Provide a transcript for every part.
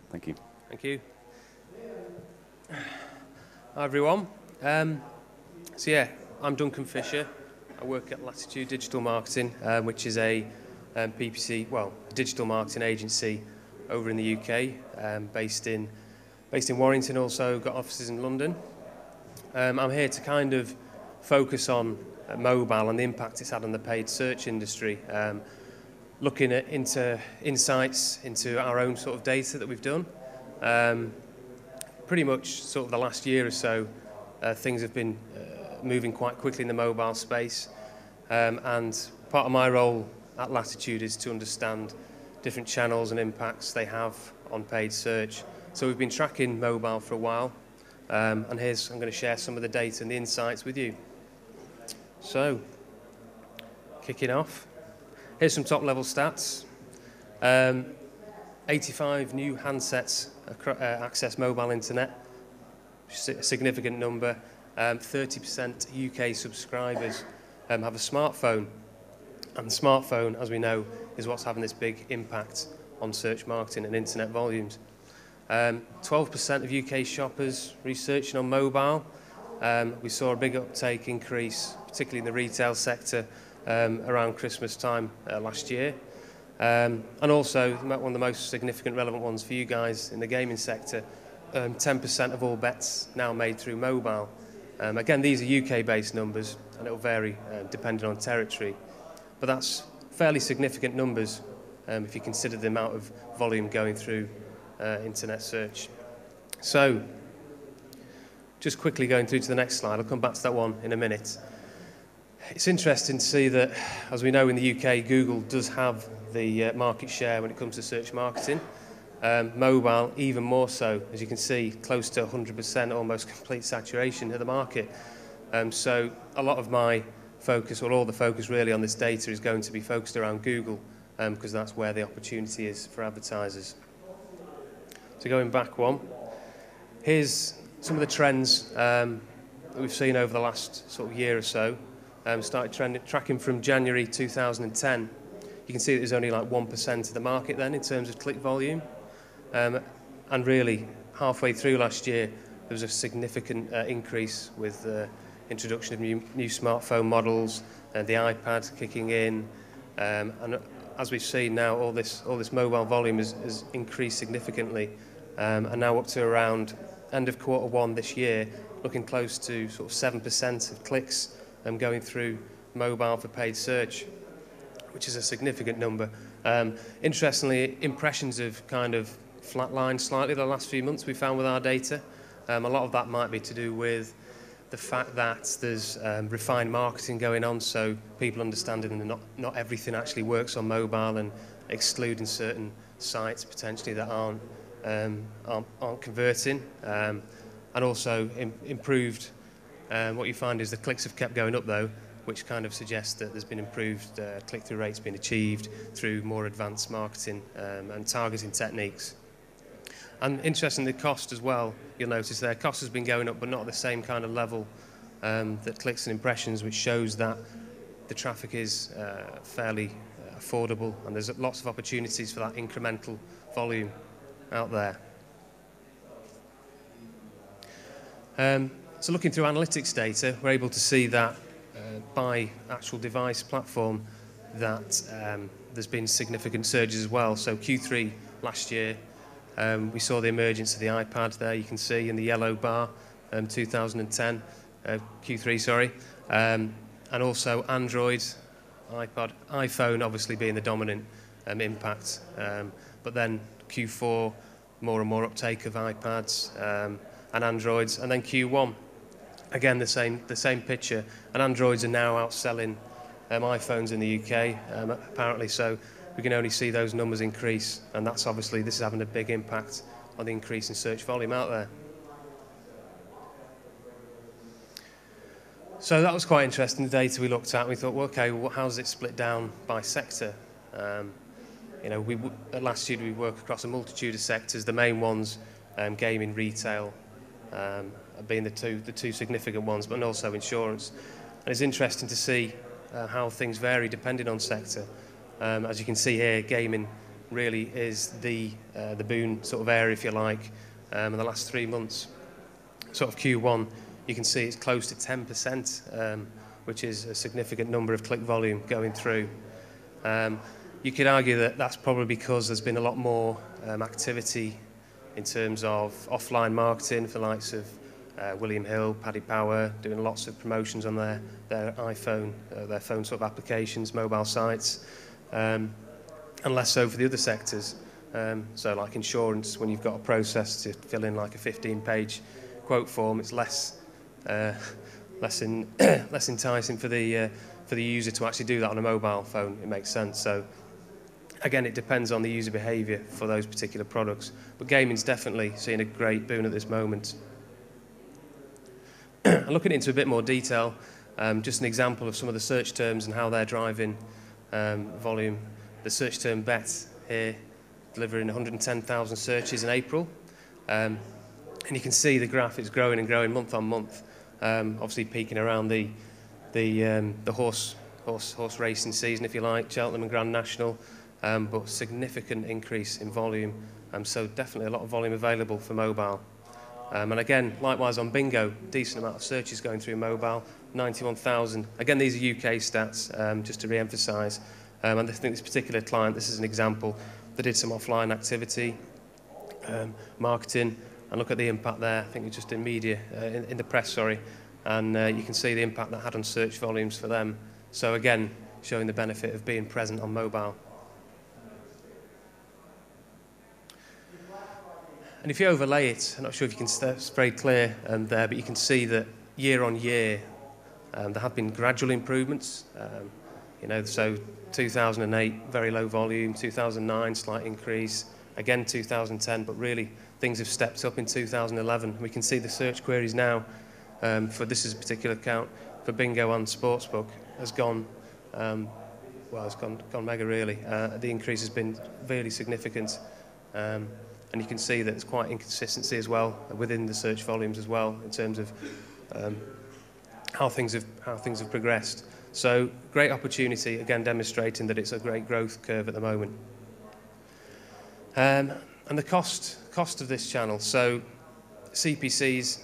Thank you. Thank you. Hi, everyone. So yeah, I'm Duncan Fisher. I work at Latitude Digital Marketing, which is a PPC, well, a digital marketing agency over in the UK, based in Warrington. Also got offices in London. I'm here to kind of focus on mobile and the impact it's had on the paid search industry, looking into insights into our own sort of data that we've done. Pretty much sort of the last year or so, things have been moving quite quickly in the mobile space, and part of my role at Latitude is to understand different channels and impacts they have on paid search. So we've been tracking mobile for a while, and I'm going to share some of the data and the insights with you. So, kicking off, here's some top-level stats. 85 new handsets access mobile internet, a significant number. 30% UK subscribers have a smartphone, and the smartphone, as we know, is what's having this big impact on search marketing and internet volumes. 12% of UK shoppers researching on mobile. We saw a big uptake increase, particularly in the retail sector, around Christmas time last year. And also, one of the most significant relevant ones for you guys in the gaming sector, 10% of all bets now made through mobile. Again, these are UK-based numbers, and it will vary depending on territory. But that's fairly significant numbers if you consider the amount of volume going through internet search. So, just quickly going through to the next slide. I'll come back to that one in a minute. It's interesting to see that, as we know in the UK, Google does have the market share when it comes to search marketing. Mobile, even more so, as you can see, close to 100%, almost complete saturation of the market. So a lot of my focus, or all the focus really on this data, is going to be focused around Google, because that's where the opportunity is for advertisers. So going back one, here's some of the trends that we've seen over the last sort of year or so. Started tracking from January 2010. You can see that there's only like 1% of the market then in terms of click volume. And really, halfway through last year, there was a significant increase with the introduction of new smartphone models and the iPad kicking in. And as we've seen now, all this mobile volume has increased significantly, and now up to around end of Q1 this year, looking close to sort of 7% of clicks going through mobile for paid search, which is a significant number. Interestingly, impressions have kind of flatlined slightly the last few months we found with our data. A lot of that might be to do with the fact that there's refined marketing going on, so people understanding that not everything actually works on mobile, and excluding certain sites potentially that aren't converting, and also improved. What you find is the clicks have kept going up though, which kind of suggests that there's been improved click-through rates being achieved through more advanced marketing and targeting techniques. And interestingly, the cost as well, you'll notice their cost has been going up, but not at the same kind of level that clicks and impressions, which shows that the traffic is fairly affordable, and there's lots of opportunities for that incremental volume out there. So looking through analytics data, we're able to see that by actual device platform that there's been significant surges as well. So Q3 last year, we saw the emergence of the iPad there, you can see in the yellow bar, 2010, Q3, sorry, and also Android, iPod, iPhone obviously being the dominant impact, but then Q4, more and more uptake of iPads and Androids, and then Q1, again the same picture, and Androids are now outselling iPhones in the UK, apparently, so we can only see those numbers increase, and that's obviously, this is having a big impact on the increase in search volume out there. So that was quite interesting, the data we looked at. We thought, well, okay, well, how does it split down by sector? You know, at Latitude we work across a multitude of sectors. The main ones, gaming, retail, being the two significant ones, but also insurance. And it's interesting to see how things vary depending on sector. As you can see here, gaming really is the boon sort of area, if you like. In the last 3 months, sort of Q1, you can see it's close to 10%, which is a significant number of click volume going through. You could argue that that's probably because there's been a lot more activity in terms of offline marketing for the likes of William Hill, Paddy Power, doing lots of promotions on their iPhone, their phone sort of applications, mobile sites, and less so for the other sectors. So like insurance, when you've got a process to fill in like a 15-page quote form, it's less enticing for the user to actually do that on a mobile phone. It makes sense. So again, it depends on the user behaviour for those particular products. But gaming's definitely seeing a great boon at this moment. Looking into a bit more detail, just an example of some of the search terms and how they're driving volume. The search term bet here, delivering 110,000 searches in April. And you can see the graph is growing and growing month on month, obviously peaking around the horse racing season, if you like, Cheltenham and Grand National, but significant increase in volume, so definitely a lot of volume available for mobile. And again, likewise on bingo, decent amount of searches going through mobile, 91,000. Again, these are UK stats, just to re-emphasise. And I think this particular client, this is an example, they did some offline activity, marketing, and look at the impact there. I think it's just in media, in the press, sorry. And you can see the impact that had on search volumes for them. So again, showing the benefit of being present on mobile. And if you overlay it, I'm not sure if you can, it's very clear there, but you can see that year on year, there have been gradual improvements. So 2008, very low volume, 2009, slight increase, again 2010, but really things have stepped up in 2011. We can see the search queries now, for this is a particular account, for bingo and sportsbook, has gone, it's gone mega really. The increase has been really significant. And you can see that there's quite inconsistency as well within the search volumes as well in terms of how things have progressed. So great opportunity, again demonstrating that it's a great growth curve at the moment. And the cost of this channel. So CPCs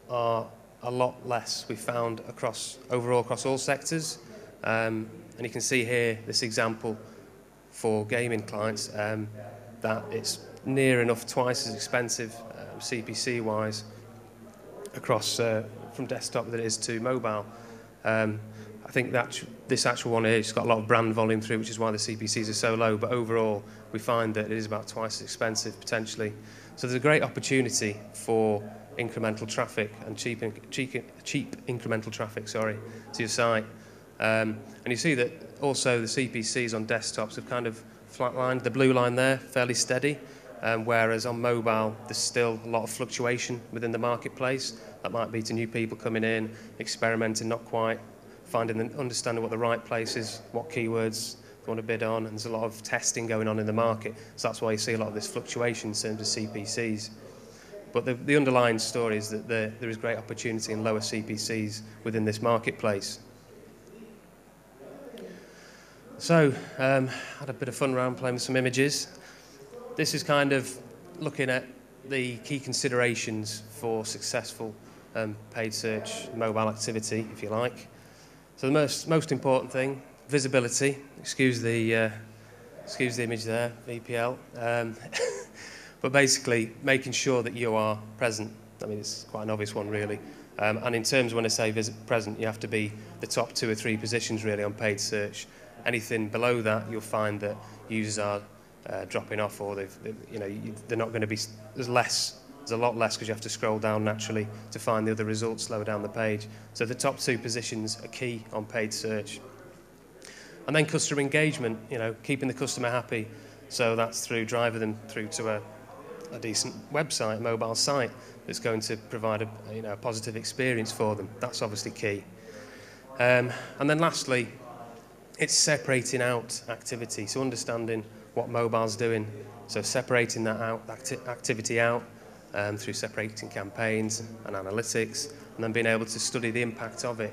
are a lot less, we found, overall across all sectors. And you can see here this example for gaming clients, that it's near enough twice as expensive CPC-wise across from desktop than it is to mobile. I think that this actual one here has got a lot of brand volume through, which is why the CPCs are so low, but overall we find that it is about twice as expensive potentially. So there's a great opportunity for incremental traffic and cheap incremental traffic, to your site. And you see that also the CPCs on desktops have kind of flatlined. The blue line there, fairly steady, whereas on mobile there's still a lot of fluctuation within the marketplace. That might be to new people coming in, experimenting, not quite finding and understanding what the right place is, what keywords they want to bid on, and there's a lot of testing going on in the market. So that's why you see a lot of this fluctuation in terms of CPCs. But the underlying story is that there is great opportunity in lower CPCs within this marketplace. So, had a bit of fun around playing with some images. This is kind of looking at the key considerations for successful paid search mobile activity, if you like. So the most important thing, visibility. Excuse the image there, VPL. But basically, making sure that you are present. I mean, it's quite an obvious one, really. And in terms of when I say present, you have to be the top 2 or 3 positions, really, on paid search. Anything below that, you'll find that users are dropping off, or they're not going to be. There's a lot less because you have to scroll down naturally to find the other results lower down the page. So the top 2 positions are key on paid search. And then customer engagement, keeping the customer happy. So that's through driving them through to a decent website, a mobile site that's going to provide a positive experience for them. That's obviously key. And then lastly, it's separating out activity, so understanding what mobile's doing. So separating that activity out through separating campaigns and analytics, and then being able to study the impact of it.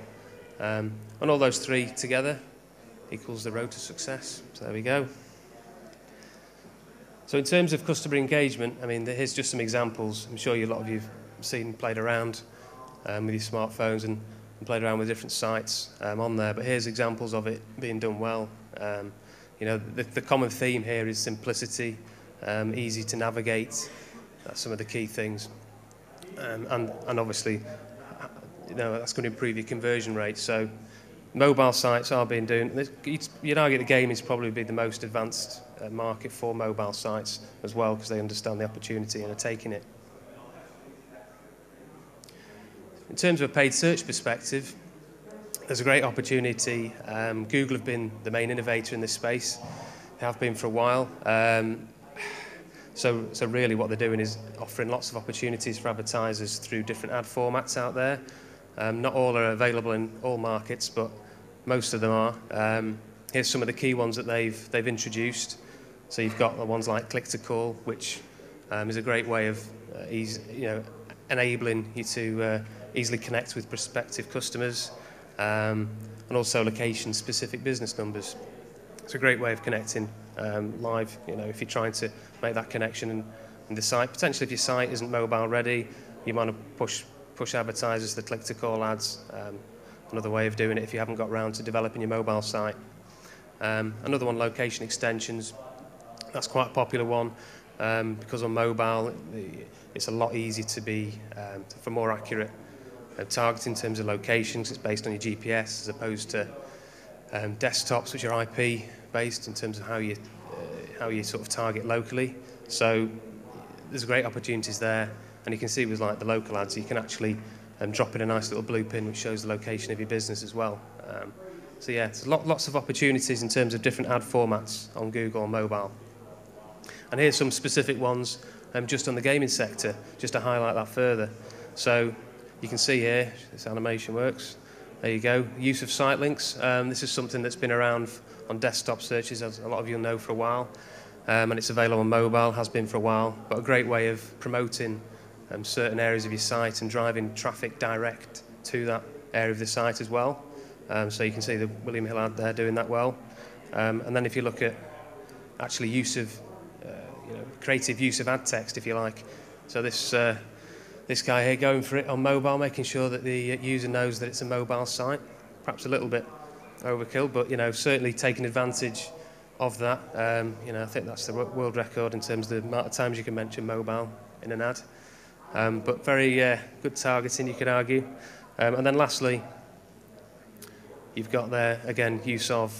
And all those 3 together equals the road to success. So there we go. So in terms of customer engagement, I mean, here's just some examples. I'm sure a lot of you have seen, played around with your smartphones and played around with different sites on there. But here's examples of it being done well. You know, the common theme here is simplicity, easy to navigate. That's some of the key things. And obviously, you know, that's going to improve your conversion rate. So mobile sites are being done. You'd argue the game is probably be the most advanced market for mobile sites as well, because they understand the opportunity and are taking it. In terms of a paid search perspective, there's a great opportunity. Google have been the main innovator in this space. They have been for a while. So really what they're doing is offering lots of opportunities for advertisers through different ad formats out there. Not all are available in all markets, but most of them are. Here's some of the key ones that they've introduced. So you've got the ones like click to call, which is a great way of enabling you to easily connect with prospective customers, and also location-specific business numbers. It's a great way of connecting live. You know, if you're trying to make that connection in the site, potentially if your site isn't mobile ready, you might push advertisers to click to call ads. Another way of doing it if you haven't got around to developing your mobile site. Another one, location extensions. That's quite a popular one because on mobile it's a lot easier to be for more accurate targeting in terms of locations. It's based on your GPS as opposed to desktops, which are IP based in terms of how you sort of target locally. So there's great opportunities there, and you can see with like the local ads, you can actually drop in a nice little blue pin which shows the location of your business as well. So yeah, there's lots of opportunities in terms of different ad formats on Google and mobile. And here's some specific ones just on the gaming sector, just to highlight that further. So you can see here, this animation works. There you go, use of site links. This is something that's been around on desktop searches, as a lot of you know, for a while. And it's available on mobile, has been for a while, but a great way of promoting certain areas of your site and driving traffic direct to that area of the site as well. So you can see the William Hill ad there doing that well. And then if you look at actually use of, creative use of ad text, if you like. So this guy here going for it on mobile, making sure that the user knows that it's a mobile site. Perhaps a little bit overkill, but certainly taking advantage of that. I think that's the world record in terms of the amount of times you can mention mobile in an ad. But very good targeting, you could argue. And then lastly, you've got there, again, use of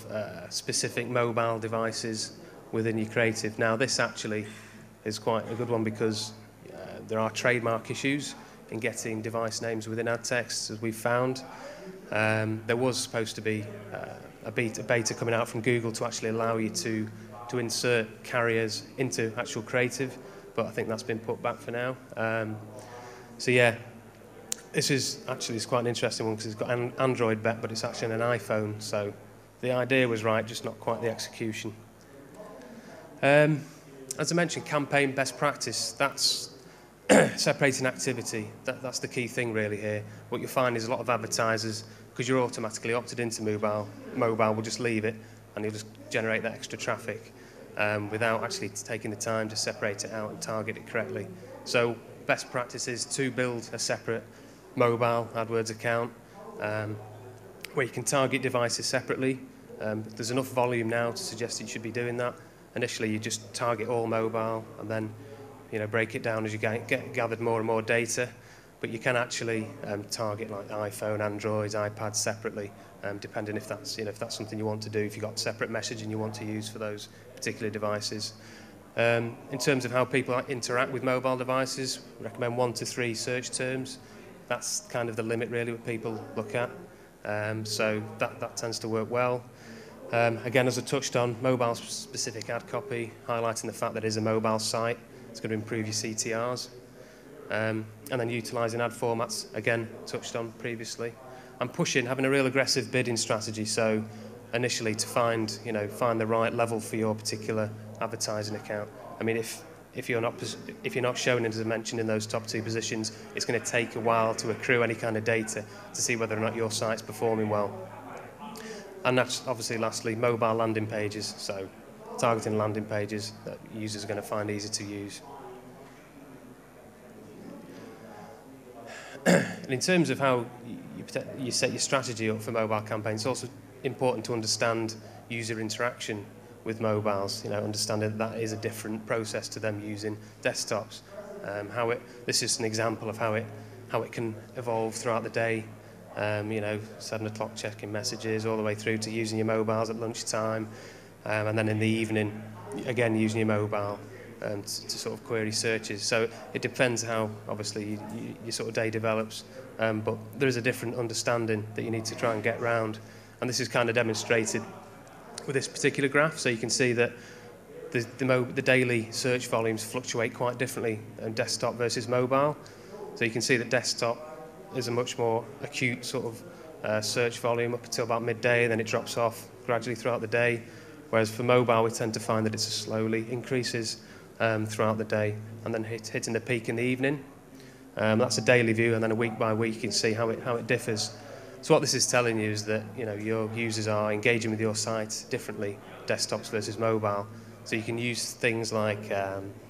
specific mobile devices within your creative. Now, this actually is quite a good one because there are trademark issues in getting device names within ad text, as we've found. There was supposed to be a beta coming out from Google to actually allow you to insert carriers into actual creative, but I think that's been put back for now. So yeah, this is actually quite an interesting one because it's got an Android bet, but it's actually an iPhone. So the idea was right, just not quite the execution. As I mentioned, campaign best practice. That's separating activity. That's the key thing really here. What you'll find is a lot of advertisers, because you're automatically opted into mobile will just leave it and you'll just generate that extra traffic without actually taking the time to separate it out and target it correctly. So best practice is to build a separate mobile AdWords account where you can target devices separately. There's enough volume now to suggest that you should be doing that. Initially, you just target all mobile and then break it down as you get gathered more and more data. But you can actually target like iPhone, Android, iPad separately, depending if that's if that's something you want to do. If you've got separate messaging you want to use for those particular devices. In terms of how people interact with mobile devices, we recommend 1 to 3 search terms. That's kind of the limit really what people look at. So that tends to work well. Again, as I touched on, mobile-specific ad copy, highlighting the fact that it is a mobile site. It's going to improve your CTRs. And then utilising ad formats, again, touched on previously. And having a real aggressive bidding strategy. So initially to find the right level for your particular advertising account. I mean, if you're not shown, as I mentioned, in those top 2 positions, it's going to take a while to accrue any kind of data to see whether or not your site's performing well. And that's obviously, lastly, mobile landing pages. So targeting landing pages that users are going to find easy to use. And in terms of how you set your strategy up for mobile campaigns, it's also important to understand user interaction with mobiles. Understanding that is a different process to them using desktops. This is an example of how it can evolve throughout the day. 7 o'clock checking messages, all the way through to using your mobiles at lunchtime, and then in the evening, again using your mobile to sort of query searches. So it depends how, obviously, your sort of day develops, but there is a different understanding that you need to try and get round. And this is kind of demonstrated with this particular graph. So you can see that the daily search volumes fluctuate quite differently in desktop versus mobile. So you can see that desktop is a much more acute sort of search volume up until about midday, then it drops off gradually throughout the day. Whereas for mobile, we tend to find that it slowly increases throughout the day, and then hitting the peak in the evening. That's a daily view, and then a week by week you can see how it differs. So what this is telling you is that your users are engaging with your site differently, desktops versus mobile. So you can use things like,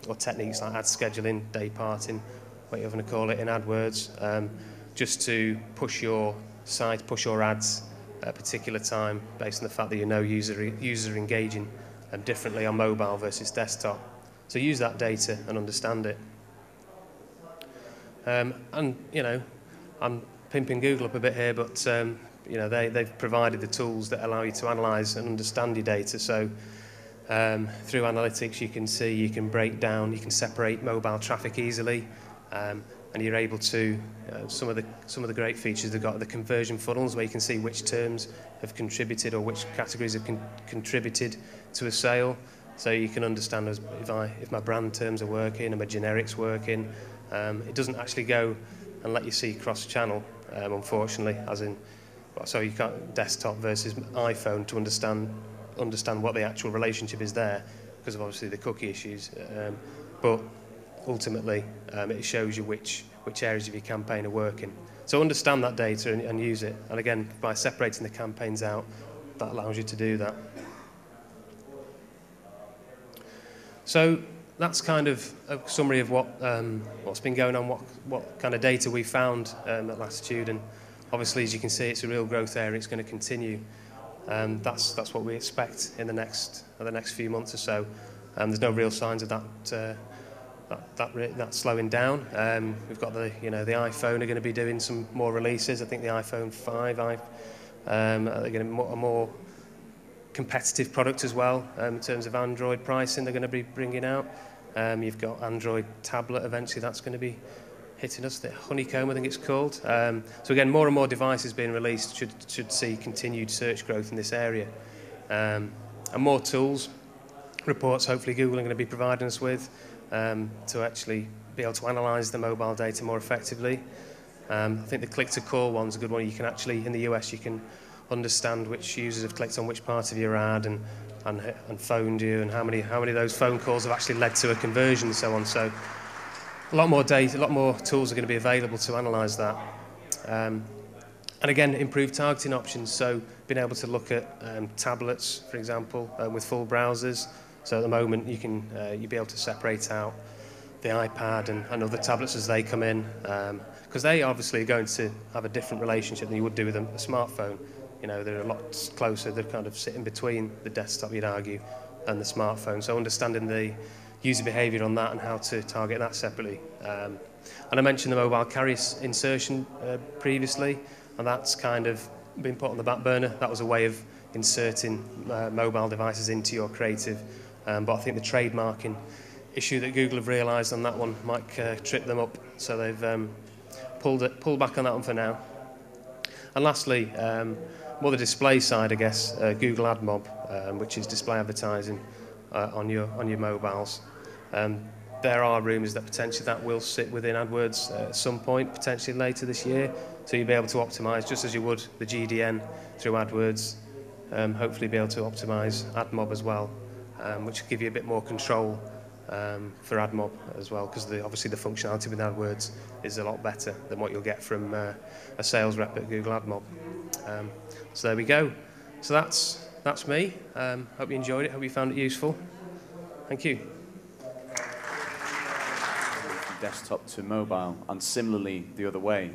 or techniques like ad scheduling, day parting, what you're going to call it in AdWords, just to push your site, push your ads at a particular time based on the fact that users are engaging differently on mobile versus desktop. So use that data and understand it. And I'm pimping Google up a bit here, but they've provided the tools that allow you to analyse and understand your data. So through analytics, you can break down, you can separate mobile traffic easily, and you're able to some of the great features they've got, the conversion funnels, where you can see which terms have contributed or which categories have contributed to a sale. So you can understand if my brand terms are working and my generics working. It doesn't actually go and let you see cross-channel, unfortunately, so you can't desktop versus iPhone to understand what the actual relationship is there because of obviously the cookie issues. But ultimately, it shows you which areas of your campaign are working. So understand that data and use it. And again, by separating the campaigns out, that allows you to do that. So that's kind of a summary of what's been going on, what kind of data we found at Latitude. And obviously, as you can see, it's a real growth area. It's going to continue. That's what we expect in the next few months or so. There's no real signs of that slowing down. We've got the iPhone are going to be doing some more releases. I think the iPhone 5 are going to be a more competitive product as well in terms of Android pricing they're going to be bringing out. You've got Android tablet eventually that's going to be hitting us, the Honeycomb I think it's called. So again, more and more devices being released should see continued search growth in this area. And more tools, reports hopefully Google are going to be providing us with to actually be able to analyse the mobile data more effectively. I think the click-to-call one's a good one. You can actually, in the US, you can understand which users have clicked on which part of your ad and phoned you, and how many of those phone calls have actually led to a conversion and so on. So a lot more data, a lot more tools are going to be available to analyse that. And again, improved targeting options. So being able to look at tablets, for example, with full browsers. So at the moment, you'll be able to separate out the iPad and other tablets as they come in, because they obviously are going to have a different relationship than you would do with a smartphone. They're a lot closer. They're kind of sitting between the desktop, you'd argue, and the smartphone. So understanding the user behaviour on that and how to target that separately. And I mentioned the mobile carrier insertion previously, and that's kind of been put on the back burner. That was a way of inserting mobile devices into your creative. But I think the trademarking issue that Google have realised on that one might trip them up. So they've pulled back on that one for now. And lastly, more the display side, I guess, Google AdMob, which is display advertising on your mobiles. There are rumours that potentially that will sit within AdWords at some point, potentially later this year. So you'll be able to optimise, just as you would the GDN through AdWords, hopefully be able to optimise AdMob as well, which will give you a bit more control for AdMob as well, because obviously the functionality with AdWords is a lot better than what you'll get from a sales rep at Google AdMob. So there we go. So that's that's me. Hope you enjoyed it. Hope you found it useful. Thank you. From desktop to mobile, and similarly the other way,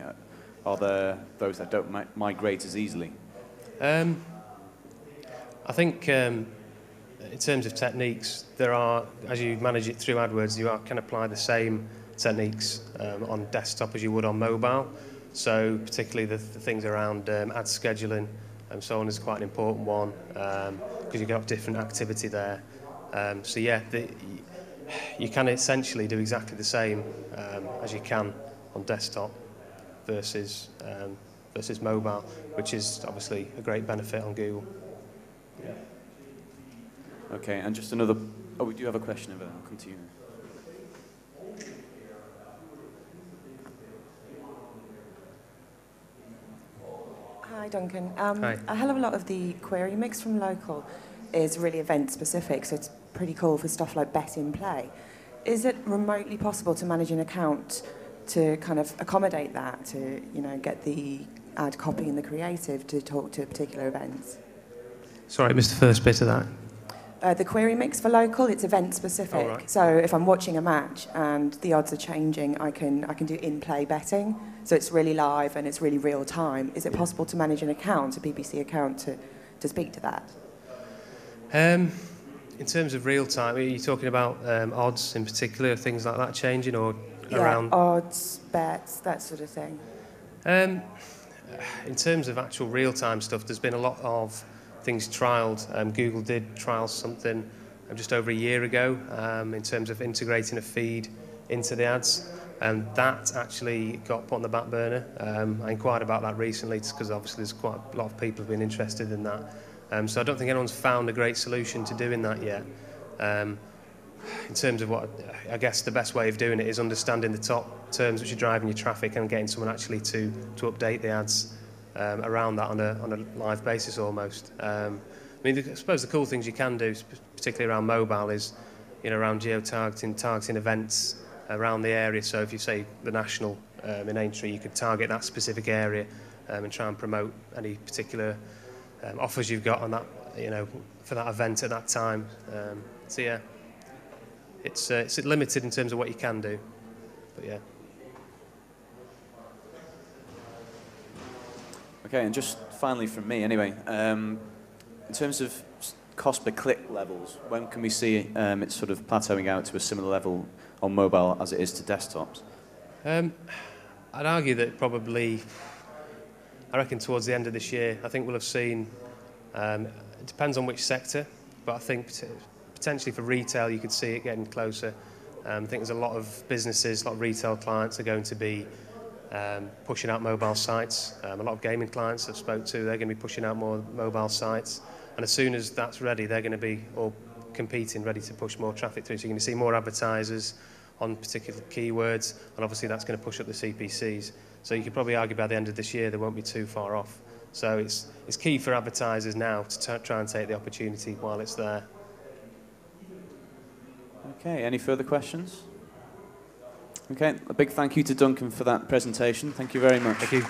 are there those that don't migrate as easily? I think in terms of techniques, there are, as you manage it through AdWords, you can apply the same techniques on desktop as you would on mobile. So particularly the things around ad scheduling and so on is quite an important one, because you've got different activity there. So yeah, you can essentially do exactly the same as you can on desktop versus mobile, which is obviously a great benefit on Google. Yeah. Okay, and just another. Oh, we do have a question over there. I'll come to you. Hi, Duncan. Hi. A hell of a lot of the query mix from local is really event specific, so it's pretty cool for stuff like bet in play. Is it remotely possible to manage an account to kind of accommodate that, to get the ad copy and the creative to talk to particular events? Sorry, I missed the first bit of that. The query mix for local, it's event specific. Oh, right. So if I'm watching a match and the odds are changing, I can do in-play betting. So it's really live and it's really real time. Is it possible to manage an account, a PPC account, to speak to that? In terms of real time, are you talking about odds in particular, things like that changing, or around? Odds, bets, that sort of thing. In terms of actual real time stuff, there's been a lot of things trialled. Google did trial something just over a year ago in terms of integrating a feed into the ads, and that actually got put on the back burner. I inquired about that recently because obviously there's quite a lot of people who've been interested in that. So I don't think anyone's found a great solution to doing that yet. In terms of what, I guess the best way of doing it is understanding the top terms which are driving your traffic and getting someone actually to update the ads around that on a live basis almost. I suppose the cool things you can do, particularly around mobile, is around geo-targeting, targeting events around the area. So if you say the National in Aintree, you could target that specific area and try and promote any particular offers you've got on that, for that event at that time. So yeah, it's limited in terms of what you can do, but yeah. Okay, and just finally from me, anyway, in terms of cost per click levels, when can we see it sort of plateauing out to a similar level on mobile as it is to desktops? I'd argue that probably, I reckon towards the end of this year, I think we'll have seen, it depends on which sector, but I think potentially for retail you could see it getting closer. I think there's a lot of businesses, a lot of retail clients are going to be pushing out mobile sites. A lot of gaming clients I've spoke to, they're going to be pushing out more mobile sites. And as soon as that's ready, they're going to be all competing, ready to push more traffic through. So you're going to see more advertisers on particular keywords, and obviously that's going to push up the CPCs. So you could probably argue by the end of this year they won't be too far off. So it's key for advertisers now to try and take the opportunity while it's there. Okay, any further questions? Okay, a big thank you to Duncan for that presentation. Thank you very much. Thank you.